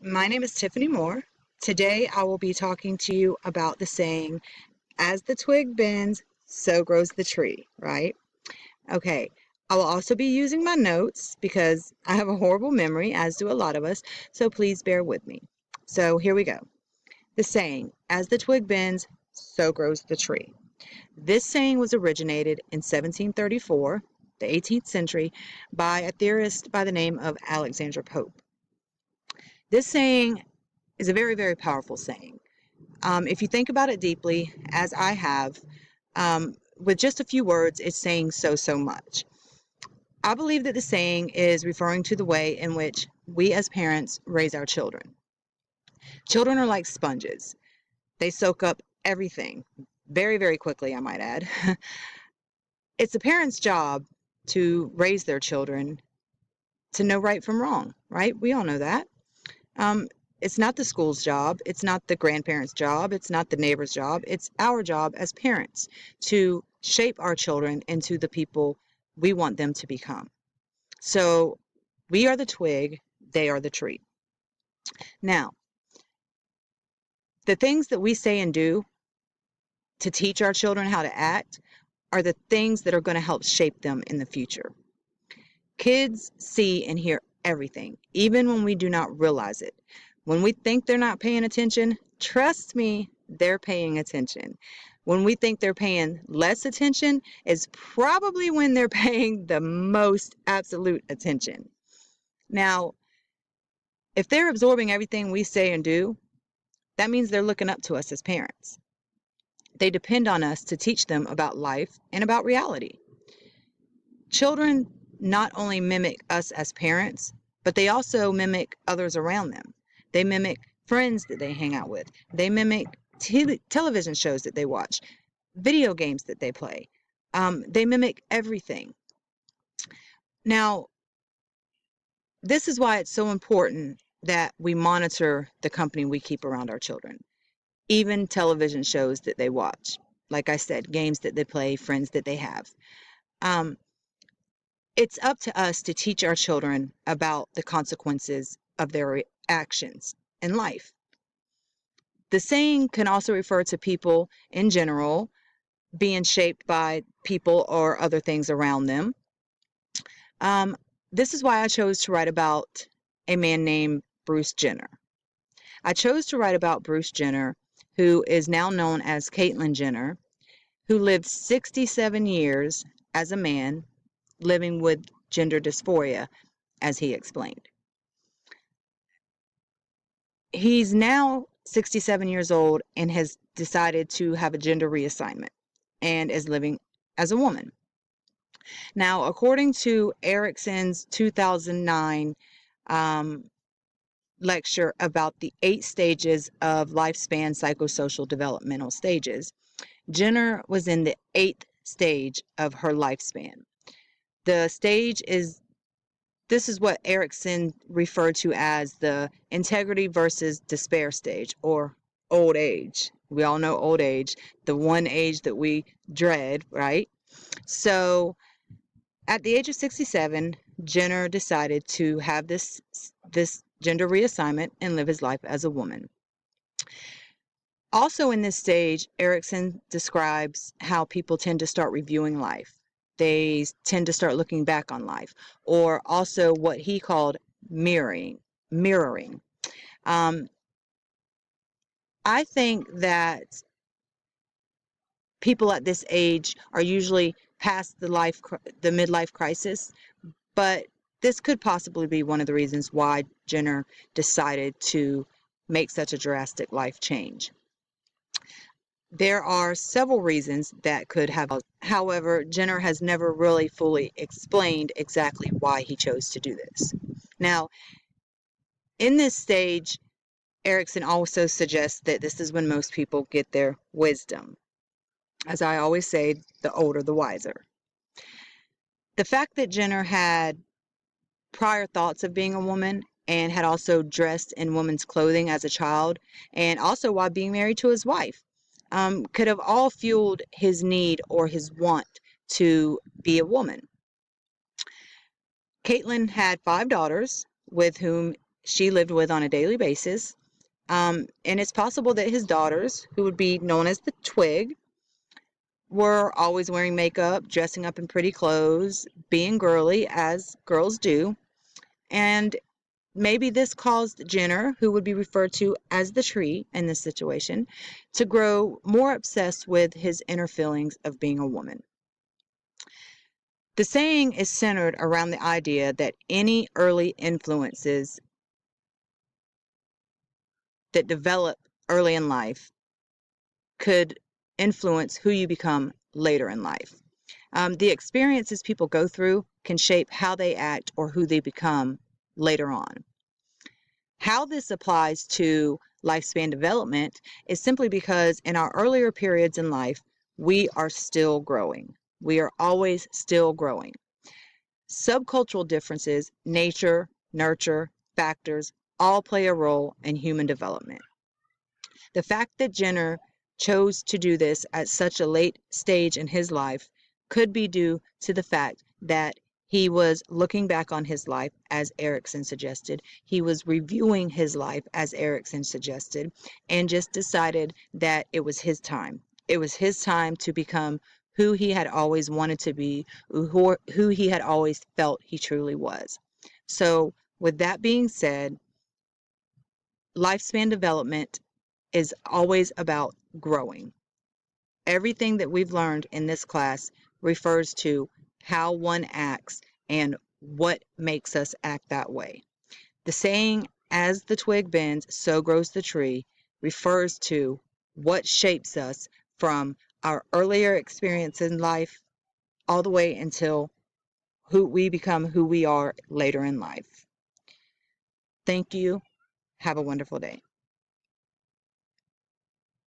My name is Tiffany Moore. Today I will be talking to you about the saying, as the twig bends, so grows the tree, right? Okay, I will also be using my notes because I have a horrible memory, as do a lot of us, so please bear with me. So here we go. The saying, as the twig bends, so grows the tree. This saying was originated in 1734, the 18th century, by a theorist by the name of Alexander Pope. This saying is a very, very powerful saying. If you think about it deeply, as I have, with just a few words, it's saying so much. I believe that the saying is referring to the way in which we as parents raise our children. Children are like sponges. They soak up everything very, very quickly, I might add. It's the parent's job to raise their children to know right from wrong, right? We all know that. Um, it's not the school's job. It's not the grandparents' job. It's not the neighbor's job. It's our job as parents to shape our children into the people we want them to become. So we are the twig, they are the tree. Now, the things that we say and do to teach our children how to act are the things that are going to help shape them in the future. Kids see and hear everything, even when we do not realize it. When we think they're not paying attention, trust me, they're paying attention. When we think they're paying less attention is probably when they're paying the most absolute attention. Now, if they're absorbing everything we say and do, that means they're looking up to us as parents. They depend on us to teach them about life and about reality. Children not only mimic us as parents, but they also mimic others around them. They mimic friends that they hang out with. They mimic television shows that they watch, video games that they play. They mimic everything. Now, this is why it's so important that we monitor the company we keep around our children, even television shows that they watch. Like I said, games that they play, friends that they have. Um, It's up to us to teach our children about the consequences of their actions in life. The saying can also refer to people in general being shaped by people or other things around them. Um, this is why I chose to write about a man named Bruce Jenner. I chose to write about Bruce Jenner, who is now known as Caitlyn Jenner, who lived 67 years as a man living with gender dysphoria, as he explained. He's now 67 years old and has decided to have a gender reassignment and is living as a woman. Now, according to Erickson's 2009 lecture about the 8 stages of lifespan psychosocial developmental stages, Jenner was in the 8th stage of her lifespan. The stage is This is what Erickson referred to as the integrity versus despair stage, or old age. We all know old age, the one age that we dread, right? So at the age of 67, Jenner decided to have this gender reassignment and live his life as a woman. Also in this stage, Erickson describes how people tend to start reviewing life. They tend to start looking back on life, or also what he called mirroring. I think that people at this age are usually past the midlife crisis, but this could possibly be one of the reasons why Jenner decided to make such a drastic life change. There are several reasons that could have. However, Jenner has never really fully explained exactly why he chose to do this. Now, in this stage, Erickson also suggests that this is when most people get their wisdom. As I always say, the older, the wiser. The fact that Jenner had prior thoughts of being a woman and had also dressed in women's clothing as a child, and also while being married to his wife, could have all fueled his need or his want to be a woman. Caitlyn had 5 daughters with whom she lived with on a daily basis. And it's possible that his daughters, who would be known as the Twig, were always wearing makeup, dressing up in pretty clothes, being girly as girls do. And maybe this caused Jenner, who would be referred to as the tree in this situation, to grow more obsessed with his inner feelings of being a woman. The saying is centered around the idea that any early influences that develop early in life could influence who you become later in life. The experiences people go through can shape how they act or who they become later on. How this applies to lifespan development is simply because in our earlier periods in life, we are still growing. We are always still growing. Subcultural differences, nature, nurture, factors, all play a role in human development. The fact that Jenner chose to do this at such a late stage in his life could be due to the fact that he was looking back on his life, as Erikson suggested. He was reviewing his life, as Erikson suggested, and just decided that it was his time. It was his time to become who he had always wanted to be, who he had always felt he truly was. So, with that being said, lifespan development is always about growing. Everything that we've learned in this class refers to how one acts and what makes us act that way. The saying, as the twig bends, so grows the tree, refers to what shapes us from our earlier experience in life all the way until who we become who we are later in life. Thank you. Have a wonderful day.